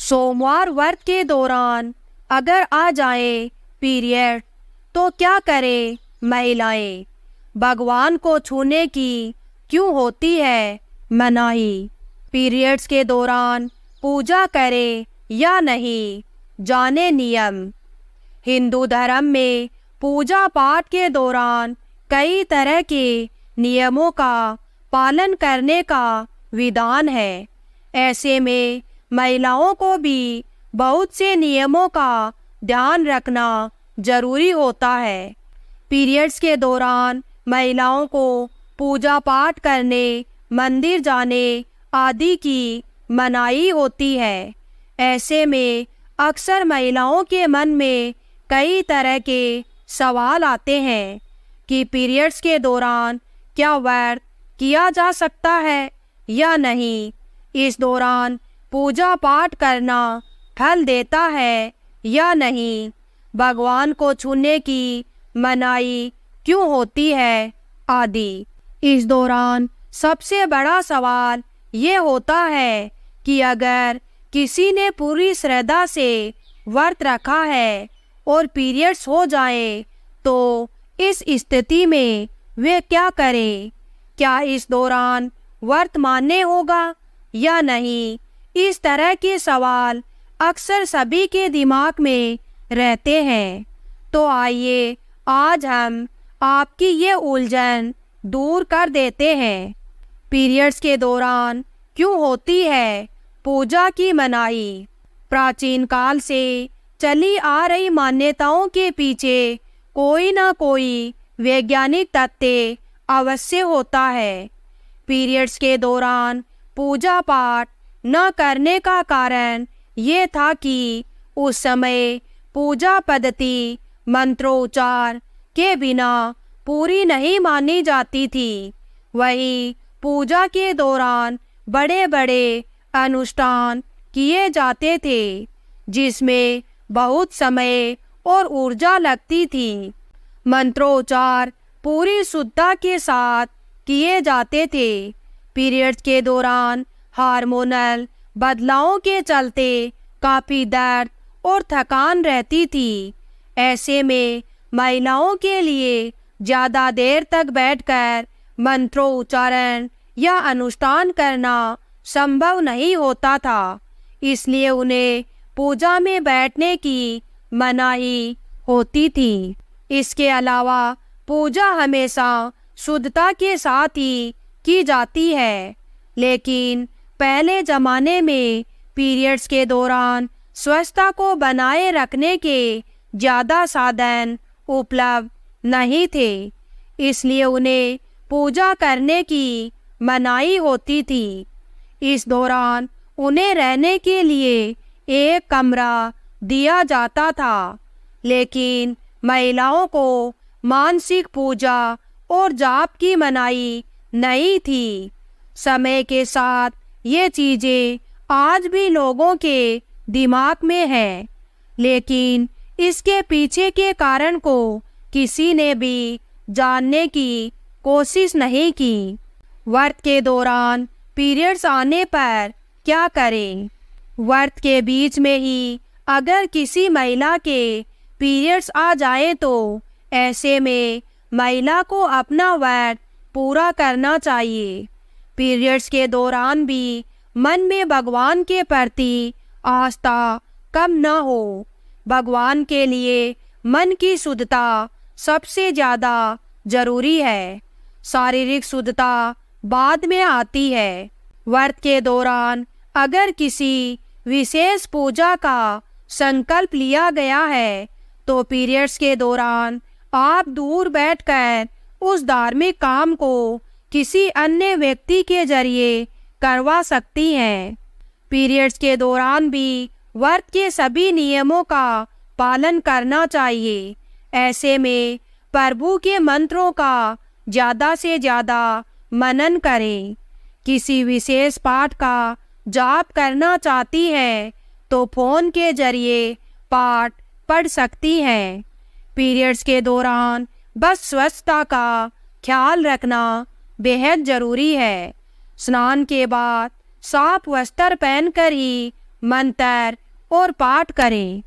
सोमवार व्रत के दौरान अगर आ जाए पीरियड तो क्या करे महिलाएं? भगवान को छूने की क्यों होती है मनाही? पीरियड्स के दौरान पूजा करे या नहीं, जाने नियम। हिंदू धर्म में पूजा पाठ के दौरान कई तरह के नियमों का पालन करने का विधान है। ऐसे में महिलाओं को भी बहुत से नियमों का ध्यान रखना जरूरी होता है। पीरियड्स के दौरान महिलाओं को पूजा पाठ करने, मंदिर जाने आदि की मनाही होती है। ऐसे में अक्सर महिलाओं के मन में कई तरह के सवाल आते हैं कि पीरियड्स के दौरान क्या व्रत किया जा सकता है या नहीं, इस दौरान पूजा पाठ करना फल देता है या नहीं, भगवान को छूने की मनाही क्यों होती है आदि। इस दौरान सबसे बड़ा सवाल ये होता है कि अगर किसी ने पूरी श्रद्धा से व्रत रखा है और पीरियड्स हो जाए तो इस स्थिति में वे क्या करें? क्या इस दौरान व्रत मान्य होगा या नहीं? इस तरह के सवाल अक्सर सभी के दिमाग में रहते हैं। तो आइए आज हम आपकी ये उलझन दूर कर देते हैं। पीरियड्स के दौरान क्यों होती है पूजा की मनाही? प्राचीन काल से चली आ रही मान्यताओं के पीछे कोई ना कोई वैज्ञानिक तथ्य अवश्य होता है। पीरियड्स के दौरान पूजा पाठ न करने का कारण ये था कि उस समय पूजा पद्धति मंत्रोच्चार के बिना पूरी नहीं मानी जाती थी। वहीं पूजा के दौरान बड़े बड़े अनुष्ठान किए जाते थे जिसमें बहुत समय और ऊर्जा लगती थी। मंत्रोच्चार पूरी शुद्धता के साथ किए जाते थे। पीरियड्स के दौरान हार्मोनल बदलावों के चलते काफी दर्द और थकान रहती थी। ऐसे में महिलाओं के लिए ज़्यादा देर तक बैठकर मंत्रोच्चारण या अनुष्ठान करना संभव नहीं होता था, इसलिए उन्हें पूजा में बैठने की मनाही होती थी। इसके अलावा पूजा हमेशा शुद्धता के साथ ही की जाती है, लेकिन पहले ज़माने में पीरियड्स के दौरान स्वच्छता को बनाए रखने के ज़्यादा साधन उपलब्ध नहीं थे, इसलिए उन्हें पूजा करने की मनाही होती थी। इस दौरान उन्हें रहने के लिए एक कमरा दिया जाता था, लेकिन महिलाओं को मानसिक पूजा और जाप की मनाही नहीं थी। समय के साथ ये चीज़ें आज भी लोगों के दिमाग में हैं, लेकिन इसके पीछे के कारण को किसी ने भी जानने की कोशिश नहीं की। व्रत के दौरान पीरियड्स आने पर क्या करें? व्रत के बीच में ही अगर किसी महिला के पीरियड्स आ जाए तो ऐसे में महिला को अपना व्रत पूरा करना चाहिए। पीरियड्स के दौरान भी मन में भगवान के प्रति आस्था कम न हो। भगवान के लिए मन की शुद्धता सबसे ज़्यादा जरूरी है, शारीरिक शुद्धता बाद में आती है। व्रत के दौरान अगर किसी विशेष पूजा का संकल्प लिया गया है तो पीरियड्स के दौरान आप दूर बैठकर उस धार्मिक काम को किसी अन्य व्यक्ति के जरिए करवा सकती हैं। पीरियड्स के दौरान भी व्रत के सभी नियमों का पालन करना चाहिए। ऐसे में प्रभु के मंत्रों का ज़्यादा से ज़्यादा मनन करें। किसी विशेष पाठ का जाप करना चाहती हैं तो फोन के जरिए पाठ पढ़ सकती हैं। पीरियड्स के दौरान बस स्वच्छता का ख्याल रखना बेहद ज़रूरी है। स्नान के बाद साफ वस्त्र पहनकर ही मंत्र और पाठ करें।